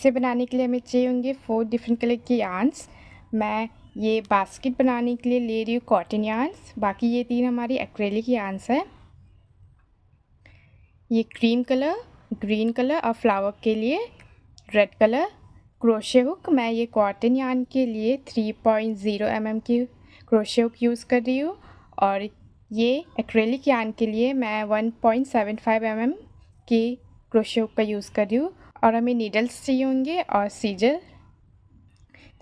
इसे बनाने के लिए हमें चाहिए होंगे 4 डिफरेंट कलर की यार्न्स। मैं ये बास्केट बनाने के लिए ले रही हूँ कॉटन यार्न्स, बाकी ये 3 हमारी एक्रेलिक यार्न्स है। ये क्रीम कलर, ग्रीन कलर और फ्लावर के लिए रेड कलर। क्रोशे हुक, मैं ये कॉटन यार्न के लिए 3.0 mm की क्रोशे हुक यूज़ कर रही हूँ, और ये एक्रेलिक यार्न के लिए मैं 1.75 mm की क्रोशे हुक का यूज़ कर रही हूँ। और हमें नीडल्स चाहिए होंगे और सीजर।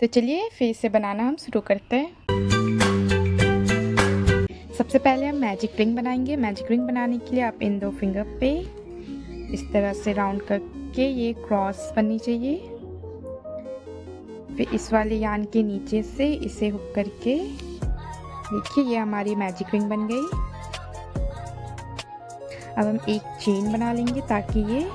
तो चलिए फिर इसे बनाना हम शुरू करते हैं। सबसे पहले हम मैजिक रिंग बनाएंगे। मैजिक रिंग बनाने के लिए आप इन 2 फिंगर पे इस तरह से राउंड करके ये क्रॉस बननी चाहिए। फिर इस वाले यार्न के नीचे से इसे हुक करके देखिए ये हमारी मैजिक रिंग बन गई। अब हम एक चेन बना लेंगे ताकि ये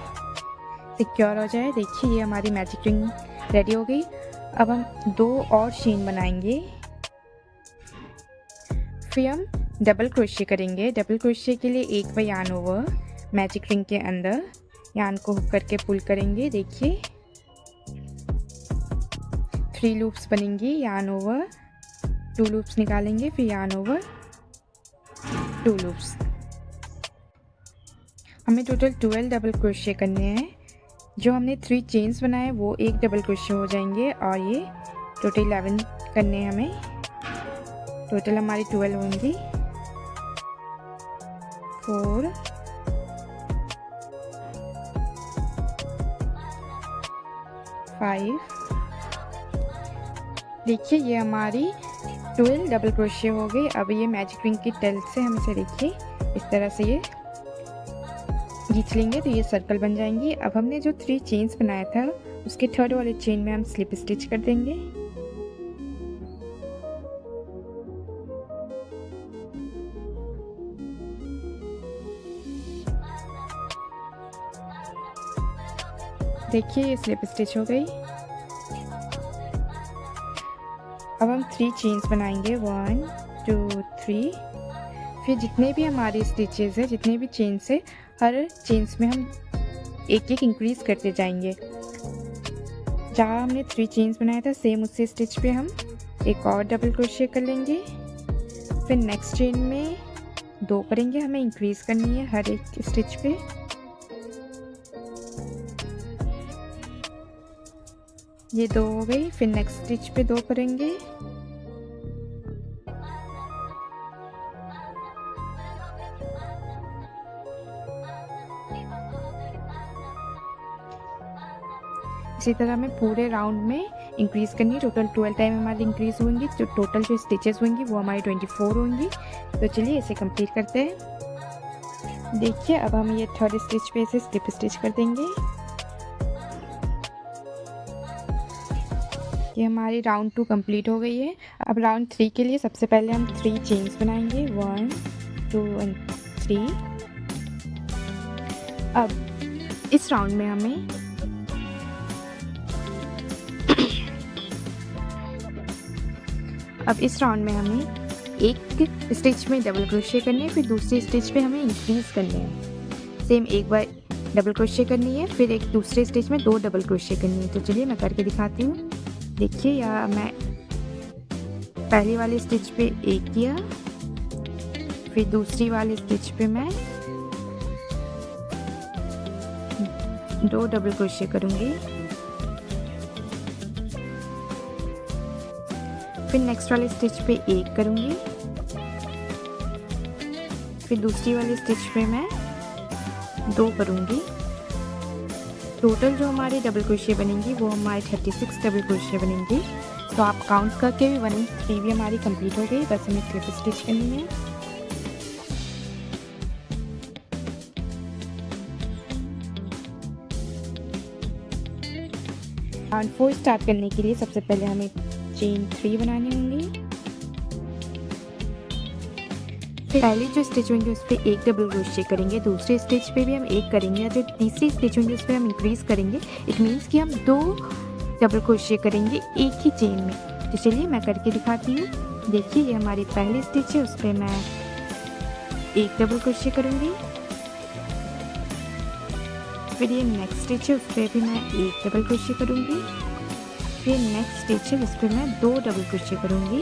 सिक्योर हो जाए। देखिए ये हमारी मैजिक रिंग रेडी हो गई। अब हम 2 और चेन बनाएंगे। फिर हम डबल क्रोशे करेंगे। डबल क्रोशे के लिए एक बार यार्न ओवर मैजिक रिंग के अंदर यार्न को हुक करके पुल करेंगे। देखिए 3 लूप्स बनेंगी। यार्न ओवर 2 लूप्स निकालेंगे, फिर यार्न ओवर 2 लूप्स। हमें टोटल 12 डबल क्रोशे करने हैं। जो हमने 3 चेन्स बनाए वो एक डबल क्रोशे हो जाएंगे, और ये टोटल 11 करने हैं हमें। टोटल हमारी 12 होंगी। 4 5। देखिए ये हमारी 12 डबल क्रोशे हो गई। अब ये मैजिक रिंग की टेल से हम इसे देखिए इस तरह से ये खींच लेंगे तो ये सर्कल बन जाएंगी। अब हमने जो 3 चेन्स बनाया था उसके थर्ड वाले चेन में हम स्लिप स्टिच कर देंगे। देखिए ये स्लिप स्टिच हो गई। अब हम 3 चेन्स बनाएंगे, 1 2 3। फिर जितने भी हमारे स्टिचेस है, जितने भी चेन्स है, हर चेन्स में हम एक एक इंक्रीज करते जाएंगे। जहाँ हमने 3 चेन्स बनाया था सेम उसी स्टिच पे हम एक और डबल क्रोशे कर लेंगे। फिर नेक्स्ट चेन में 2 करेंगे, हमें इंक्रीज करनी है हर एक स्टिच पे। ये 2 हो गई। फिर नेक्स्ट स्टिच पे 2 करेंगे। इसी तरह हमें पूरे राउंड में इंक्रीज करनी है। टोटल 12 टाइम हमारी इंक्रीज होंगी। जो टोटल जो स्टिचेस होंगी वो हमारी 24 होंगी। तो चलिए इसे कंप्लीट करते हैं। देखिए अब हम ये थर्ड स्टिच पे इसे स्लिप स्टिच कर देंगे। ये हमारी राउंड 2 कंप्लीट हो गई है। अब राउंड 3 के लिए सबसे पहले हम 3 चेन्स बनाएंगे, 1 2 और 3। अब इस राउंड में हमें एक स्टिच में डबल क्रोशे करने हैं, फिर दूसरी स्टिच पे हमें इंक्रीज करने हैं। सेम एक बार डबल क्रोशे करनी है, फिर एक दूसरे स्टिच में 2 डबल क्रोशे करनी है। तो चलिए मैं करके दिखाती हूँ। देखिए यहाँ मैं पहली वाली स्टिच पे 1 किया, फिर दूसरी वाली स्टिच पे मैं 2 डबल क्रोशे करूँगी। फिर नेक्स्ट वाले स्टिच पे 1 करूँगी, फिर दूसरी वाली स्टिच पे मैं 2 करूँगी। टोटल जो हमारी डबल क्रोशे बनेंगी वो हमारी 36 डबल क्रोशे बनेंगी। तो आप काउंट करके भी 1 3 भी हमारी कंप्लीट हो गई। बस हमें स्लिप स्टिच करनी है। राउंड 4 स्टार्ट करने के लिए सबसे पहले हमें चेन 3 बनानी होंगी। फिर पहली जो स्टिच होंगी उस पर 1 डबल क्रोशे करेंगे, दूसरे स्टिच पे भी हम 1 करेंगे, जो तीसरी स्टिच होंगी उस पर हम इंक्रीज करेंगे। इट मीन्स कि हम 2 डबल क्रोशे करेंगे एक ही चेन में। तो चलिए मैं करके दिखाती हूँ। देखिए ये हमारी पहली स्टिच है, उस पर मैं 1 डबल क्रोशे करूँगी, फिर ये नेक्स्ट स्टिच है, उस पर भी मैं एक डबल क्रोशे करूँगी। फिर नेक्स्ट स्टिच है, उस पर मैं 2 डबल क्रोशे करूँगी।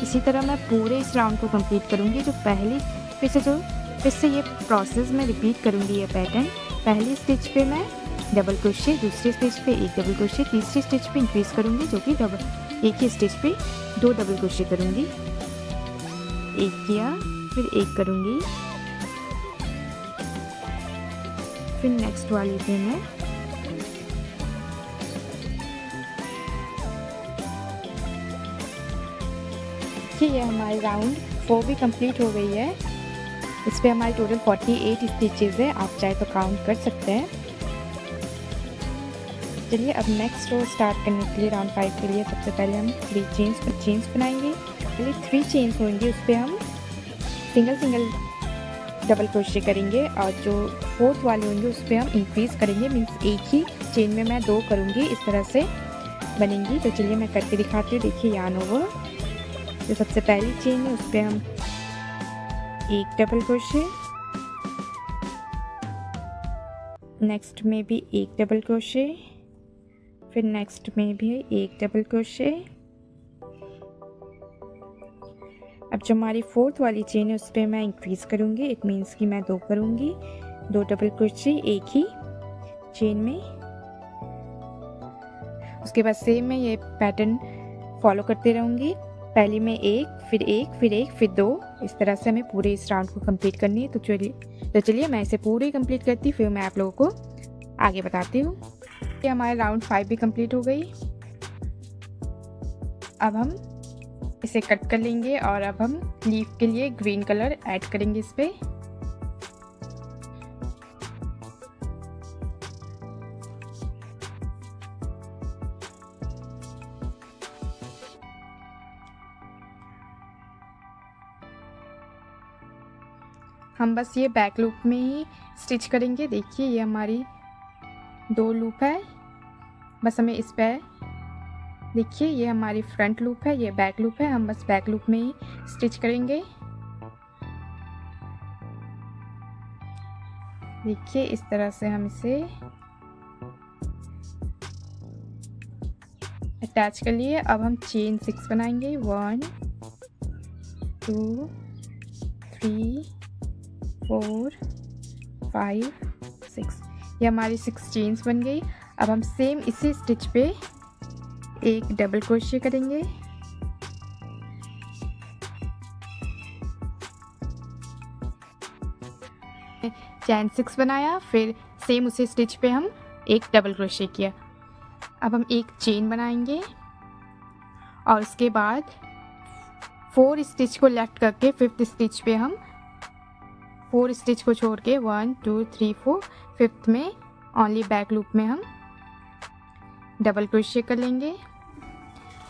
इसी तरह मैं पूरे इस राउंड को कंप्लीट करूँगी। जो पहली फिर से ये प्रोसेस मैं रिपीट करूँगी। ये पैटर्न पहली स्टिच पे मैं डबल क्रोशे, दूसरी स्टिच पे एक डबल क्रोशे, तीसरी स्टिच पे इंक्रीज करूँगी, जो कि एक ही स्टिच पे 2 डबल क्रोशे करूँगी। एक किया, फिर एक करूँगी, फिर नेक्स्ट वाली पे मैं ये हमारी राउंड 4 भी कंप्लीट हो गई है। इस पे हमारी टोटल 48 स्टिचेस है, आप चाहे तो काउंट कर सकते हैं। चलिए अब नेक्स्ट रो स्टार्ट करने के लिए राउंड 5 के लिए सबसे पहले हम 3 चेन्स बनाएंगे। पहले 3 चेन्स होंगे, उस पर हम सिंगल डबल क्रोशे करेंगे और जो 4th वाले होंगे उस पर हम इंक्रीज करेंगे। मीन्स एक ही चेन में मैं 2 करूँगी, इस तरह से बनेंगी। तो चलिए मैं करके दिखाती हूँ। देखिए यार्न ओवर, जो सबसे पहली चेन है उस पर हम एक डबल क्रोशे, नेक्स्ट में भी एक डबल क्रोशे, फिर नेक्स्ट में भी एक डबल क्रोशे। अब जो हमारी 4th वाली चेन है उस पर मैं इंक्रीज करूँगी। इट मीन्स कि मैं 2 करूँगी, 2 डबल क्रोशे एक ही चेन में। उसके बाद सेम मैं ये पैटर्न फॉलो करते रहूँगी। पहले में एक, फिर एक, फिर एक, फिर 2, इस तरह से हमें पूरे इस राउंड को कंप्लीट करनी है। तो चलिए मैं इसे पूरे कंप्लीट करती, फिर मैं आप लोगों को आगे बताती हूँ। ये हमारा राउंड 5 भी कंप्लीट हो गई। अब हम इसे कट कर लेंगे और अब हम लीफ के लिए ग्रीन कलर ऐड करेंगे इस पे। हम बस ये बैक लूप में ही स्टिच करेंगे। देखिए ये हमारी 2 लूप है, बस हमें इस पे, देखिए ये हमारी फ्रंट लूप है, ये बैक लूप है, हम बस बैक लूप में ही स्टिच करेंगे। देखिए इस तरह से हम इसे अटैच कर लिए। अब हम चेन 6 बनाएंगे। 1 2 3 4 5 6, ये हमारी 6 चेन्स बन गई। अब हम सेम इसी स्टिच पे एक डबल क्रोशे करेंगे। चेन 6 बनाया, फिर सेम उसी स्टिच पे हम एक डबल क्रोशे किया। अब हम एक चेन बनाएंगे और उसके बाद 4 स्टिच को लेफ्ट करके 5th स्टिच पे हम 4 स्टिच को छोड़ के 1 2 3 4 5th में ओनली बैक लूप में हम डबल क्रोशे कर लेंगे।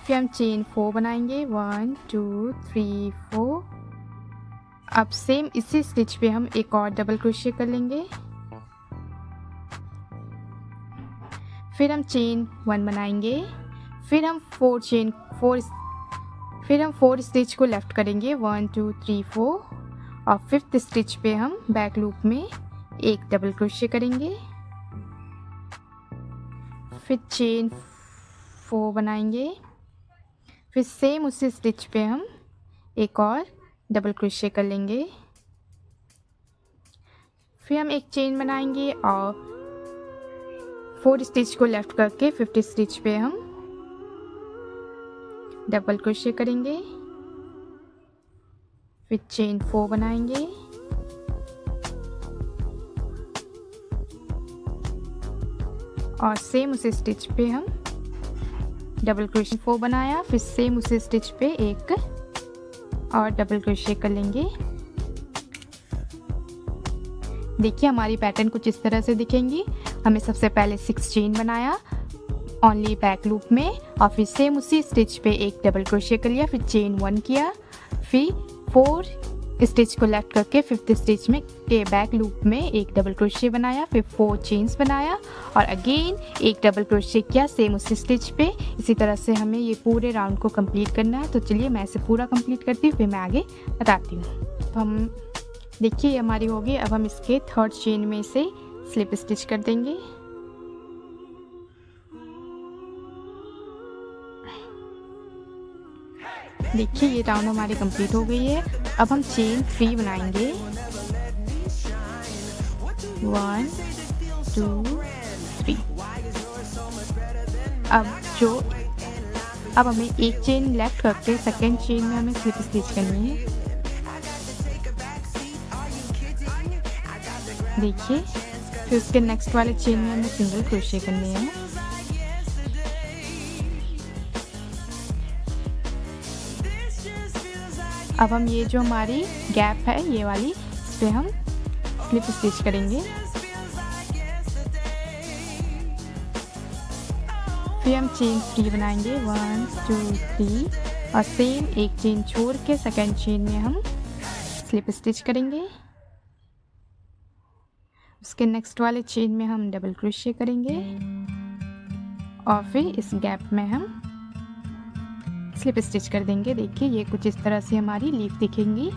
फिर हम चेन 4 बनाएंगे। 1 2 3 4। अब सेम इसी स्टिच पे हम एक और डबल क्रोशे कर लेंगे। फिर हम चेन 1 बनाएंगे। फिर हम 4 स्टिच को लेफ्ट करेंगे। 1 2 3 4 और 5th स्टिच पे हम बैक लूप में एक डबल क्रोशे करेंगे। फिर चेन 4 बनाएंगे। फिर सेम उसी स्टिच पे हम एक और डबल क्रोशे कर लेंगे। फिर हम एक चेन बनाएंगे और 4 स्टिच को लेफ्ट करके 5th स्टिच पे हम डबल क्रोशे करेंगे। फिर चेन 4 बनाएंगे। और सेम उसी स्टिच पे हम डबल क्रोशे 4 बनाया। फिर सेम उसी स्टिच पे एक और डबल क्रोशे कर लेंगे। देखिए हमारी पैटर्न कुछ इस तरह से दिखेंगी। हमें सबसे पहले 6 चेन बनाया ओनली बैक लूप में और फिर सेम उसी स्टिच पे एक डबल क्रोशे कर लिया। फिर चेन 1 किया, फिर 4 स्टिच को लेफ्ट करके 5th स्टिच में के बैक लूप में एक डबल क्रोशे बनाया, फिर 4 चेन्स बनाया और अगेन एक डबल क्रोशे किया सेम उस स्टिच पे। इसी तरह से हमें ये पूरे राउंड को कंप्लीट करना है। तो चलिए मैं इसे पूरा कंप्लीट करती हूँ, फिर मैं आगे बताती हूँ। तो हम देखिए ये हमारी हो गई। अब हम इसके 3rd चेन में से स्लिप स्टिच कर देंगे। देखिए ये राउंड हमारी कंप्लीट हो गई है। अब हम चेन 3 बनाएंगे। 1 2 3। अब हमें एक चेन लेफ्ट करके सेकेंड चेन में हमें स्लिप स्टिच करनी है। देखिए फिर उसके नेक्स्ट वाले चेन में हमें सिंगल क्रोशे करनी है। अब हम ये जो हमारी गैप है ये वाली, इस पर हम स्लिप स्टिच करेंगे। फिर हम चेन 3 बनाएंगे 1 2 3 और सेम एक चेन छोड़ के सेकेंड चेन में हम स्लिप स्टिच करेंगे। उसके नेक्स्ट वाले चेन में हम डबल क्रोशे करेंगे और फिर इस गैप में हम स्लिप स्टिच कर देंगे। देखिए ये कुछ इस तरह से हमारी लीफ दिखेंगी।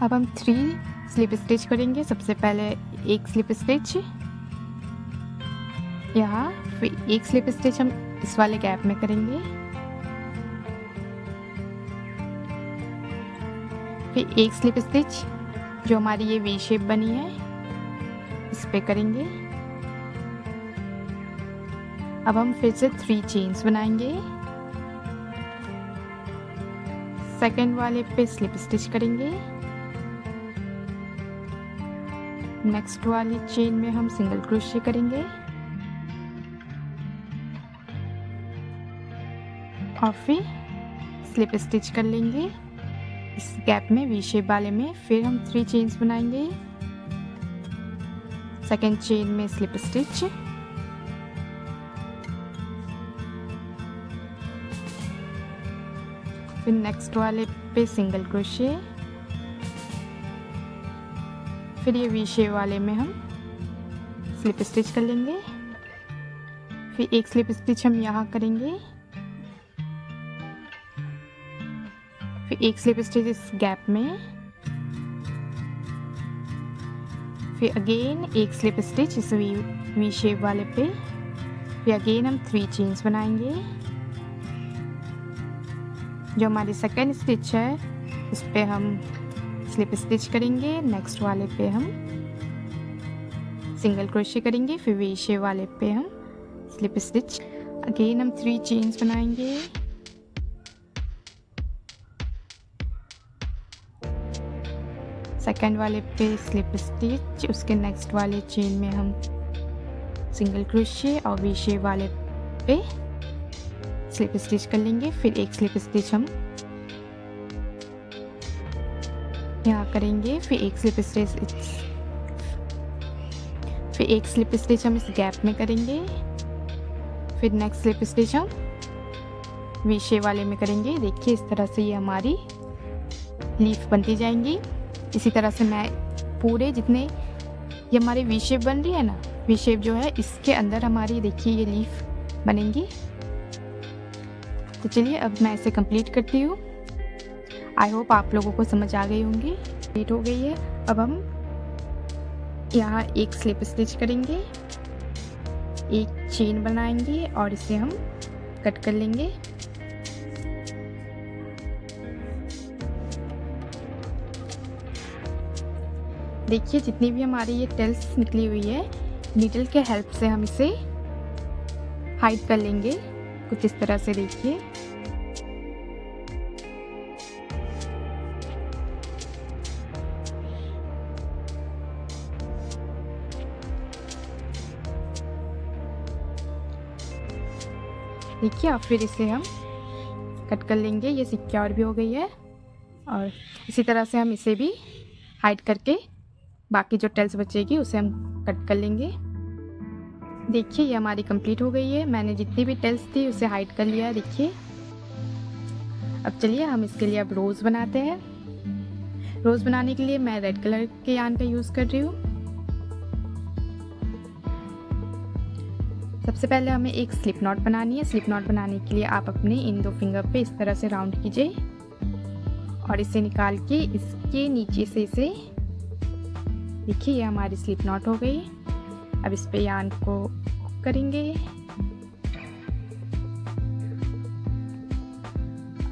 अब हम 3 स्लिप स्टिच करेंगे। सबसे पहले एक स्लिप स्टिच यहाँ, फिर एक स्लिप स्टिच हम इस वाले गैप में करेंगे, फिर एक स्लिप स्टिच जो हमारी ये वी शेप बनी है इस पे करेंगे। अब हम फिर से 3 चेन्स बनाएंगे। सेकेंड वाले पे स्लिप स्टिच करेंगे। नेक्स्ट वाली चेन में हम सिंगल क्रोशे करेंगे और फिर स्लिप स्टिच कर लेंगे इस गैप में वी शेप वाले में। फिर हम 3 चेन्स बनाएंगे। सेकेंड चेन में स्लिप स्टिच, फिर नेक्स्ट वाले पे सिंगल क्रोशे, फिर ये वी शेप वाले में हम स्लिप स्टिच कर लेंगे। फिर एक स्लिप स्टिच हम यहाँ करेंगे, फिर एक स्लिप स्टिच इस गैप में, फिर अगेन एक स्लिप स्टिच इस वी शेप वाले पे, फिर अगेन हम 3 चेन्स बनाएंगे। जो हमारी सेकेंड स्टिच है उस पे हम स्लिप स्टिच करेंगे। नेक्स्ट वाले पे हम सिंगल क्रोशे करेंगे, फिर वी शेप वाले पे हम स्लिप स्टिच। अगेन हम 3 चेन्स बनाएंगे। सेकेंड वाले पे स्लिप स्टिच, उसके नेक्स्ट वाले चेन में हम सिंगल क्रोशे और वी शेप वाले पे स्लिप स्टिच कर लेंगे। फिर एक स्लिप स्टिच हम यहाँ करेंगे, फिर एक स्लिप स्टिच हम इस गैप में करेंगे, फिर नेक्स्ट स्लिप स्टिच हम वी शेप वाले में करेंगे। देखिए इस तरह से ये हमारी लीफ बनती जाएंगी। इसी तरह से मैं पूरे जितने ये हमारी वी शेप बन रही है ना, वी शेप जो है इसके अंदर हमारी देखिए ये लीफ बनेंगी। तो चलिए अब मैं इसे कंप्लीट करती हूँ। आई होप आप लोगों को समझ आ गई होंगी। कंप्लीट हो गई है। अब हम यहाँ एक स्लिप स्टिच करेंगे, एक चेन बनाएंगे और इसे हम कट कर लेंगे। देखिए जितनी भी हमारी ये टेल्स निकली हुई है, नीडल के हेल्प से हम इसे हाइड कर लेंगे कुछ इस तरह से। देखिए देखिए अब फिर इसे हम कट कर लेंगे। ये सिक्योर भी हो गई है और इसी तरह से हम इसे भी हाइड करके बाकी जो टेल्स बचेगी उसे हम कट कर लेंगे। देखिए ये हमारी कंप्लीट हो गई है। मैंने जितनी भी टेल्स थी उसे हाइड कर लिया है। देखिए अब चलिए हम इसके लिए अब रोज़ बनाते हैं। रोज़ बनाने के लिए मैं रेड कलर के यार्न का यूज़ कर रही हूँ। सबसे पहले हमें एक स्लिप नॉट बनानी है। स्लिप नॉट बनाने के लिए आप अपने इन 2 फिंगर पे इस तरह से राउंड कीजिए और इसे निकाल के इसके नीचे से इसे देखिए, ये हमारी स्लिप नॉट हो गई। अब इस पे यार्न को हुक करेंगे।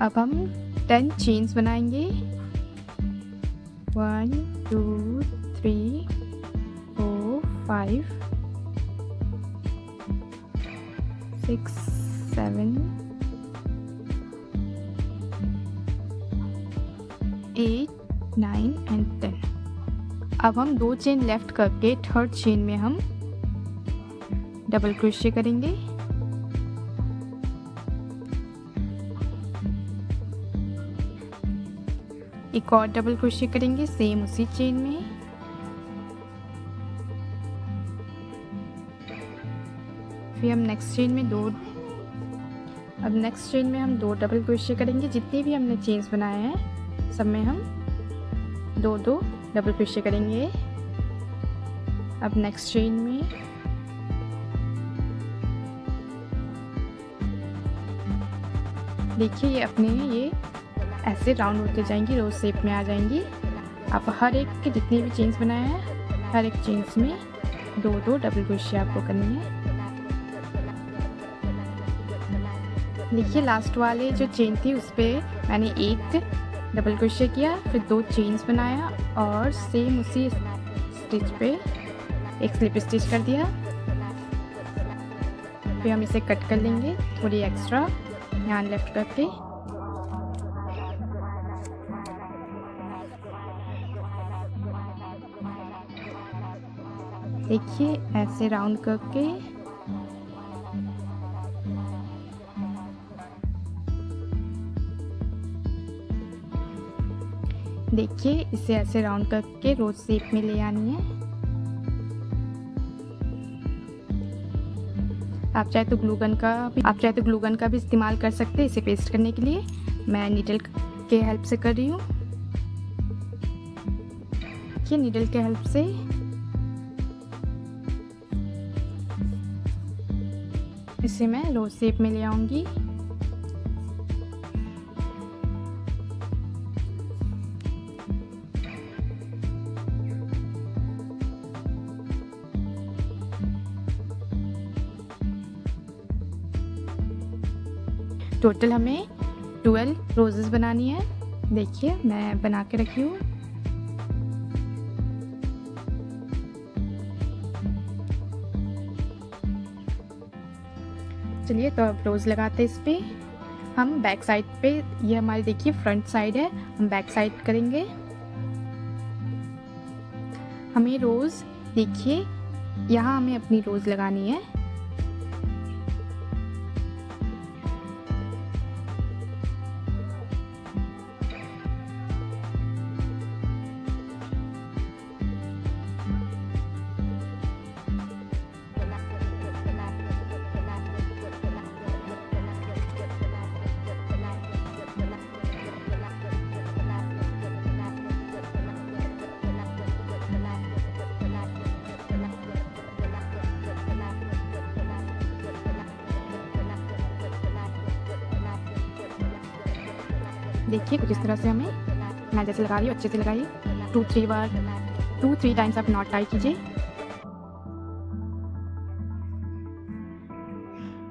अब हम 10 चेन्स बनाएंगे। 1 2 3 4 5 6 7 8 9 एंड 10। अब हम 2 चेन लेफ्ट करके थर्ड चेन में हम डबल क्रोशे करेंगे। एक और डबल क्रोशे करेंगे सेम उसी चेन में। फिर हम नेक्स्ट चेन में हम 2 डबल क्रोशे करेंगे। जितने भी हमने चेन्स बनाए हैं सब में हम 2 डबल क्रोशे करेंगे। अब नेक्स्ट चेन में देखिए, ये अपने ये ऐसे राउंड होते जाएंगी, रोज शेप में आ जाएंगी। आप हर एक के जितने भी चेन्स बनाए हैं हर एक चेन्स में 2 डबल क्रोशे आपको करनी है। देखिए, लास्ट वाले जो चेन थी उस पर मैंने एक डबल क्रोशे किया, फिर 2 चेन्स बनाया और सेम उसी स्टिच पे एक स्लिप स्टिच कर दिया। फिर हम इसे कट कर लेंगे थोड़ी एक्स्ट्रा यार्न लेफ्ट करके। देखिए, ऐसे राउंड करके देखिए, इसे ऐसे राउंड करके रोज शेप में ले आनी है। आप चाहे तो ग्लू गन का भी इस्तेमाल कर सकते हैं इसे पेस्ट करने के लिए। मैं नीडल के हेल्प से कर रही हूँ। देखिए, नीडल के हेल्प से इसे मैं रोज शेप में ले आऊंगी। टोटल हमें 12 रोजेस बनानी है। देखिए, मैं बना के रखी हूँ। चलिए, तो अब रोज़ लगाते हैं इस पे। हम बैक साइड पे, ये हमारी देखिए फ्रंट साइड है, हम बैक साइड करेंगे। हमें रोज़ देखिए यहाँ हमें अपनी रोज़ लगानी है। देखिए, कुछ इस तरह से हमें, मैं जैसे लगा रही हूँ अच्छे से लगाइए। 2-3 टाइम्स आप नॉट टाई कीजिए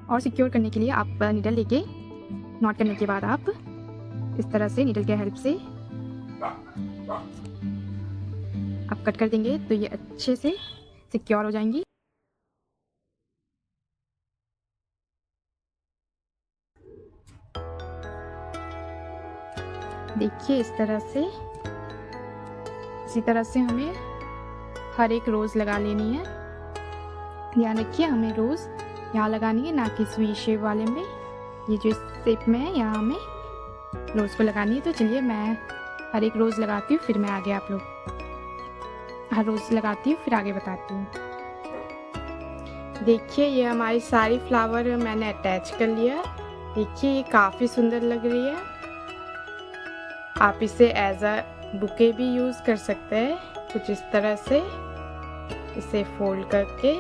और सिक्योर करने के लिए आप नीडल लेके नॉट करने के बाद आप इस तरह से नीडल के हेल्प से आप कट कर देंगे तो ये अच्छे से सिक्योर हो जाएंगी। देखिए, इसी तरह से हमें हर एक रोज़ लगा लेनी है। ध्यान रखिए, हमें रोज़ यहाँ लगानी है, ना कि स्वी शेप वाले में। ये जो इस शेप में है यहाँ हमें रोज़ को लगानी है। तो चलिए, मैं हर एक रोज़ लगाती हूँ, फिर मैं आगे आप लोग हर रोज़ लगाती हूँ फिर आगे बताती हूँ। देखिए, ये हमारी सारी फ्लावर मैंने अटैच कर लिया। देखिए, ये काफ़ी सुंदर लग रही है। आप इसे एज अ बुके भी यूज़ कर सकते हैं। कुछ इस तरह से इसे फोल्ड करके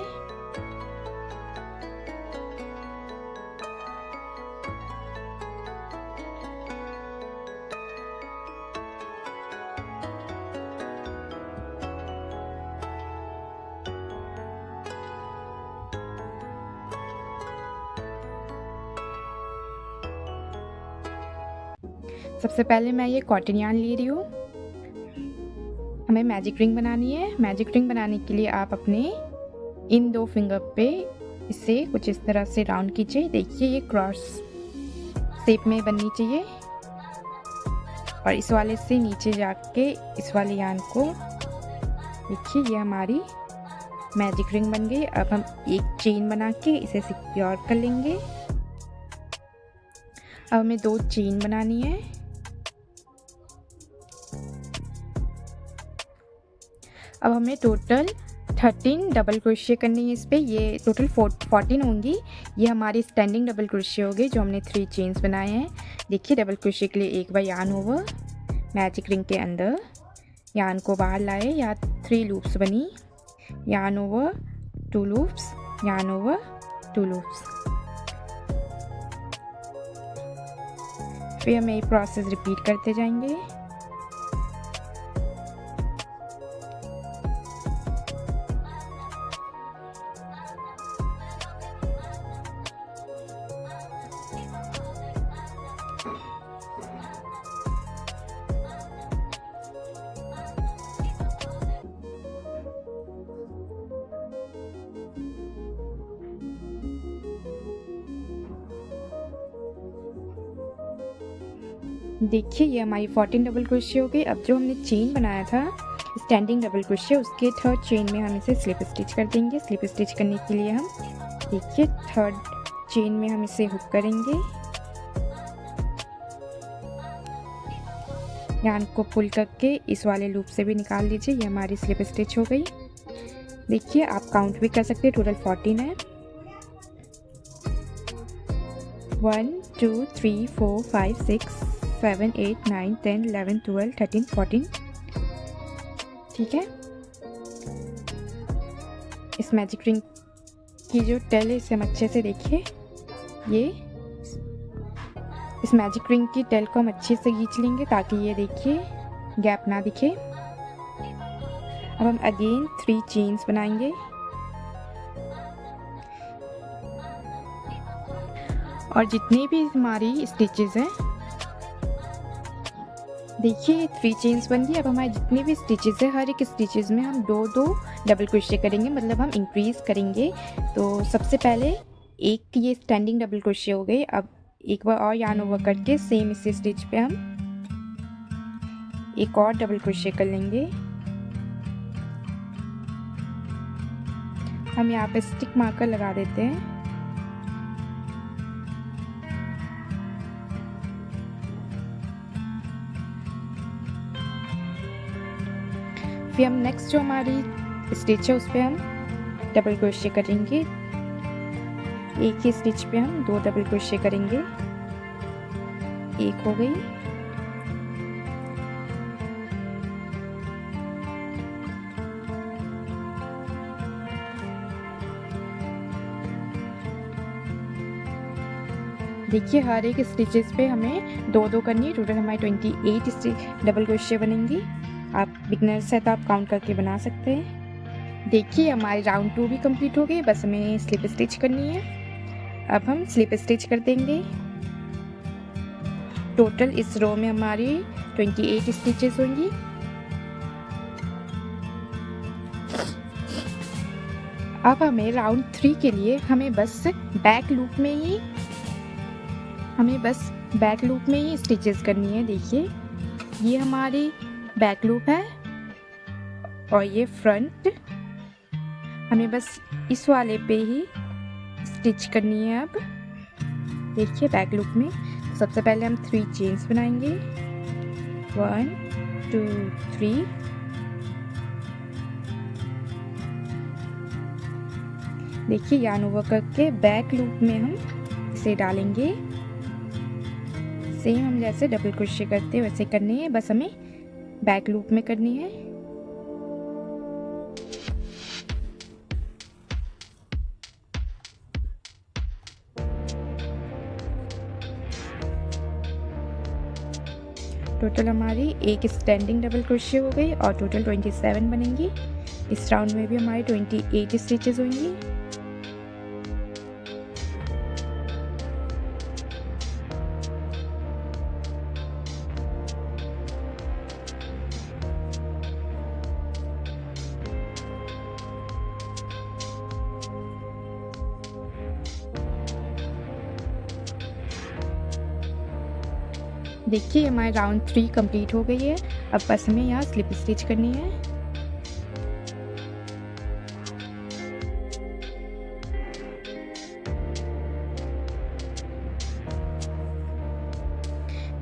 सबसे पहले मैं ये कॉटन यार्न ले रही हूँ। हमें मैजिक रिंग बनानी है। मैजिक रिंग बनाने के लिए आप अपने इन 2 फिंगर पे इसे कुछ इस तरह से राउंड कीजिए। देखिए ये क्रॉस शेप में बननी चाहिए और इस वाले से नीचे जाके इस वाले यार्न को, देखिए ये हमारी मैजिक रिंग बन गई। अब हम एक चेन बना के इसे सिक्योर कर लेंगे। अब हमें 2 चेन बनानी है। अब हमें टोटल 13 डबल क्रोशिया करनी है इस पे। ये टोटल 14 होंगी। ये हमारी स्टैंडिंग डबल क्रोशिया हो गई जो हमने 3 चेन्स बनाए हैं। देखिए डबल क्रोशिया के लिए एक बार यार्न ओवर, मैजिक रिंग के अंदर यार्न को बाहर लाए, या 3 लूप्स बनी, yarn over 2 loops, yarn over 2 loops. फिर हम ये प्रोसेस रिपीट करते जाएंगे। देखिए ये हमारी 14 डबल क्रोशिया हो गई। अब जो हमने चेन बनाया था स्टैंडिंग डबल क्रोशिया, उसके 3rd चेन में हम इसे स्लिप स्टिच कर देंगे। स्लिप स्टिच करने के लिए हम देखिए 3rd चेन में हम इसे हुक करेंगे। यार्न को पुल करके इस वाले लूप से भी निकाल लीजिए। ये हमारी स्लिप स्टिच हो गई। देखिए आप काउंट भी कर सकते हैं, टोटल 14 है। 1 2 3 4 5 6 7 8 9 10 11 12 13 14। ठीक है। इस मैजिक रिंग की जो टेल है इसे हम अच्छे से देखिए। ये इस मैजिक रिंग की टेल को हम अच्छे से खींच लेंगे ताकि ये देखिए गैप ना दिखे। अब हम अगेन 3 चेन्स बनाएंगे और जितनी भी हमारी स्टिचेस हैं, देखिए 3 चेन्स बन गई। अब हमारे जितने भी स्टिचेस है, हर एक स्टिचेस में हम 2-2 डबल क्रोशिया करेंगे, मतलब हम इंक्रीज करेंगे। तो सबसे पहले एक ये स्टैंडिंग डबल क्रोशिया हो गई। अब एक बार और यार्न ओवर करके सेम इसी स्टिच पे हम एक और डबल क्रोशिया कर लेंगे। हम यहाँ पे स्टिक मार्कर लगा देते हैं। फिर हम नेक्स्ट जो हमारी स्टिच है उस पर हम डबल क्रोशिया करेंगे। एक ही स्टिच पे हम 2 डबल क्रोशिया करेंगे। एक हो गई। देखिए हर एक स्टिचेस पे हमें 2-2 करनी है। टोटल हमारी 28 स्टिच डबल क्रोशिया बनेंगी। आप बिगनर्स है तो आप काउंट करके बना सकते हैं। देखिए हमारी राउंड 2 भी कंप्लीट हो गई। बस हमें स्लिप स्टिच करनी है। अब हम स्लिप स्टिच कर देंगे। टोटल इस रो में हमारी 28 स्टिचेस होंगी। अब हमें राउंड 3 के लिए हमें बस बैक लूप में ही स्टिचेस करनी है। देखिए ये हमारी बैक लूप है और ये फ्रंट। हमें बस इस वाले पे ही स्टिच करनी है। अब देखिए बैक लूप में सबसे पहले हम 3 चेन्स बनाएंगे। 1 2 3। देखिए यार्न ओवर करके बैक लूप में हम इसे डालेंगे सेम हम जैसे डबल क्रोशे करते हैं वैसे करनी है, बस हमें बैक लूप में करनी है। टोटल हमारी एक स्टैंडिंग डबल क्रोशे हो गई और टोटल 27 बनेंगी। इस राउंड में भी हमारी 28 स्टिचेस होंगी। देखिए हमारे राउंड 3 कंप्लीट हो गई है। अब बस हमें यहाँ स्लिप स्टिच करनी है।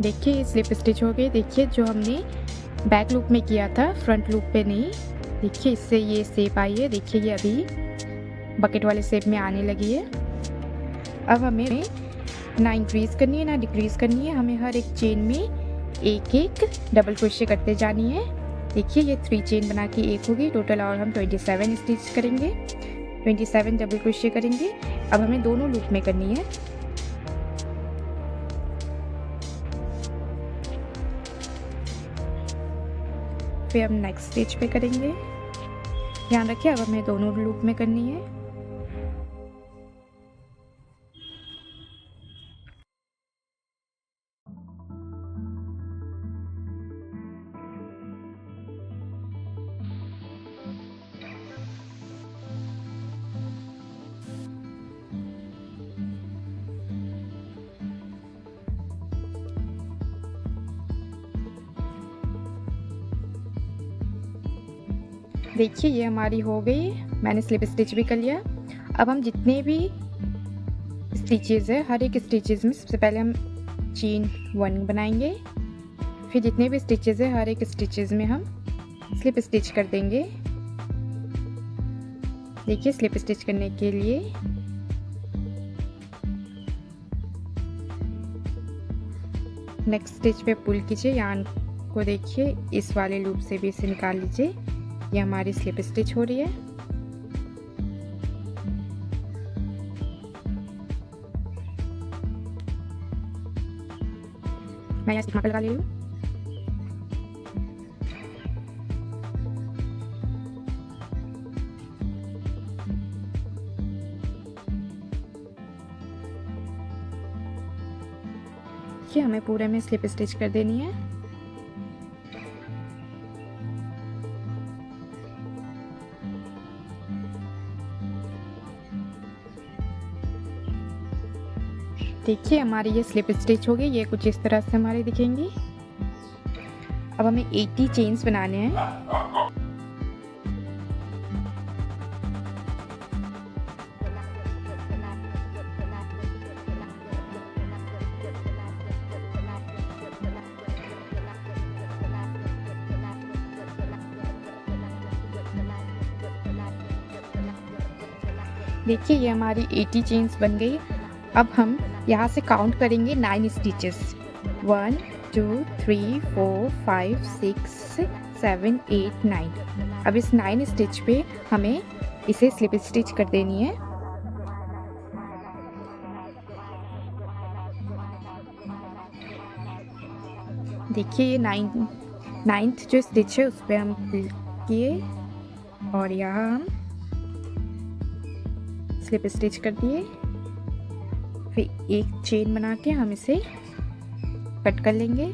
देखिए ये स्लिप स्टिच हो गई। देखिए जो हमने बैक लूप में किया था फ्रंट लूप पे नहीं, देखिए इससे ये शेप आई है। देखिए ये अभी बकेट वाले शेप में आने लगी है। अब हमें ना इंक्रीज़ करनी है ना डिक्रीज़ करनी है, हमें हर एक चेन में एक एक डबल क्रोशे करते जानी है। देखिए ये 3 चेन बना के एक होगी टोटल, और हम 27 स्टिच करेंगे, 27 डबल क्रोशे करेंगे। अब हमें दोनों लूप में करनी है। फिर हम नेक्स्ट स्टिच पे करेंगे। ध्यान रखिए अब हमें दोनों लूप में करनी है। देखिए ये हमारी हो गई, मैंने स्लिप स्टिच भी कर लिया। अब हम जितने भी स्टिचेस है हर एक स्टिचेस में सबसे पहले हम चेन 1 बनाएंगे, फिर जितने भी स्टिचेस है हर एक स्टिचेस में हम स्लिप स्टिच कर देंगे। देखिए स्लिप स्टिच करने के लिए नेक्स्ट स्टिच पे पुल कीजिए, यार्न को देखिए इस वाले लूप से भी इसे निकाल लीजिए। ये हमारी स्लिप स्टिच हो रही है। मैं यहाँ स्टिच लगा ले रही हूँ। देखिए हमें पूरे में स्लिप स्टिच कर देनी है। देखिए हमारी ये स्लिप स्टिच हो गई, ये कुछ इस तरह से हमारे दिखेंगी। अब हमें 80 चेन्स बनाने हैं। देखिए ये हमारी 80 चेन्स बन गई। अब हम यहाँ से काउंट करेंगे 9 स्टिचेस, 1 2 3 4 5 6 7 8 9। अब इस 9 स्टिच पे हमें इसे स्लिप स्टिच कर देनी है। देखिए ये 9th जो स्टिच है उस पर हम किए और यहाँ हम स्लिप स्टिच कर दिए। फिर एक चेन बना के हम इसे कट कर लेंगे।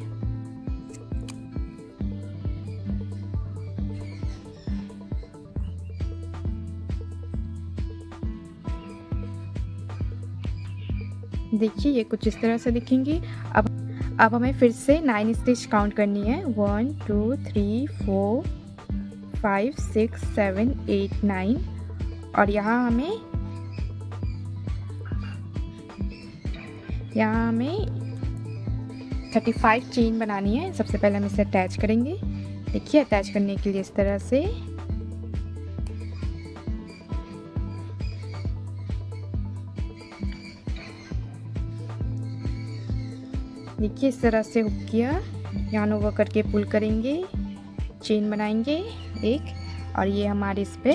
देखिए ये कुछ इस तरह से दिखेंगी। अब हमें फिर से 9 स्टिच काउंट करनी है, 1 2 3 4 5 6 7 8 9। और यहाँ हमें 35 चेन बनानी है। सबसे पहले हम इसे अटैच करेंगे। देखिए अटैच करने के लिए इस तरह से देखिए इस तरह से हुक किया, यान ओवर करके पुल करेंगे, चेन बनाएंगे एक, और ये हमारे इस पे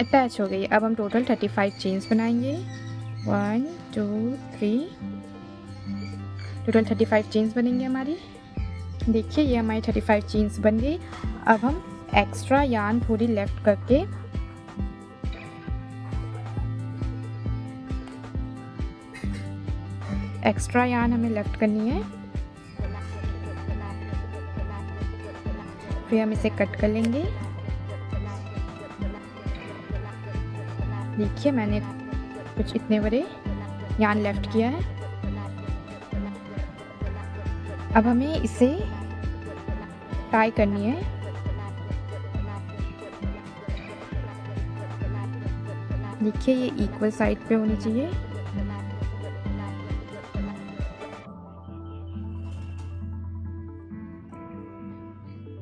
अटैच हो गई। अब हम टोटल 35 चेन्स बनाएंगे। 1 2 3, टोटल 35 चेन्स बनेंगे हमारी। देखिए ये हमारी 35 चेन्स बन गई। अब हम एक्स्ट्रा यान पूरी लेफ्ट करके एक्स्ट्रा यान हमें लेफ्ट करनी है, फिर हम इसे कट कर लेंगे। देखिए मैंने कुछ इतने बड़े यान लेफ्ट किया है। अब हमें इसे टाई करनी है। देखिए ये इक्वल साइड पे होनी चाहिए।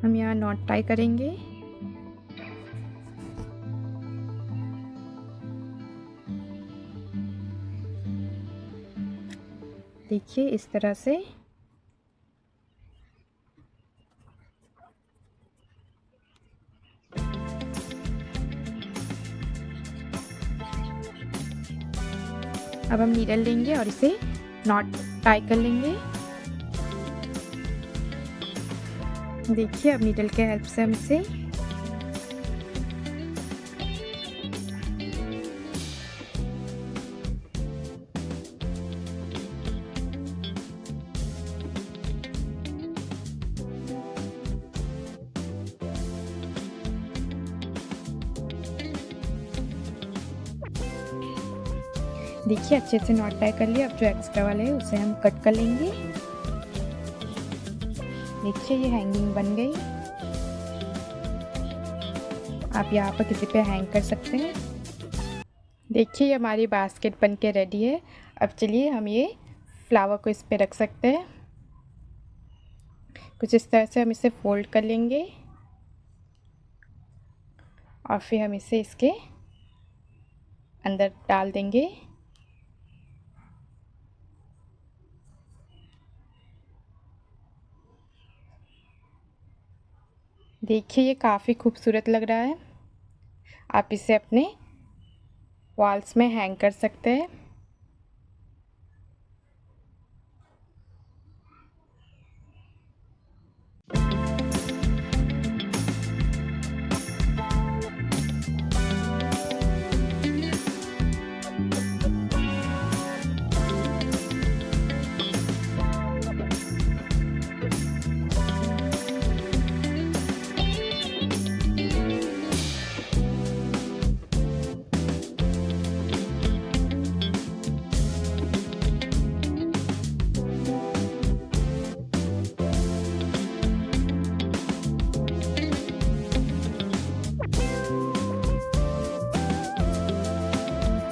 हम यहाँ नॉट टाई करेंगे। देखिए इस तरह से। अब हम नीडल लेंगे और इसे नॉट टाई कर लेंगे। देखिए अब नीडल के हेल्प से हम इसे देखिए अच्छे से नॉट टाई कर लिया। अब जो एक्स्ट्रा वाले है उसे हम कट कर लेंगे। देखिए ये हैंगिंग बन गई। आप यहाँ पर किसी पे हैंग कर सकते हैं। देखिए हमारी बास्केट बन के रेडी है। अब चलिए हम ये फ्लावर को इस पे रख सकते हैं। कुछ इस तरह से हम इसे फोल्ड कर लेंगे और फिर हम इसे इसके अंदर डाल देंगे। देखिए ये काफ़ी खूबसूरत लग रहा है। आप इसे अपने वॉल्स में हैंग कर सकते हैं।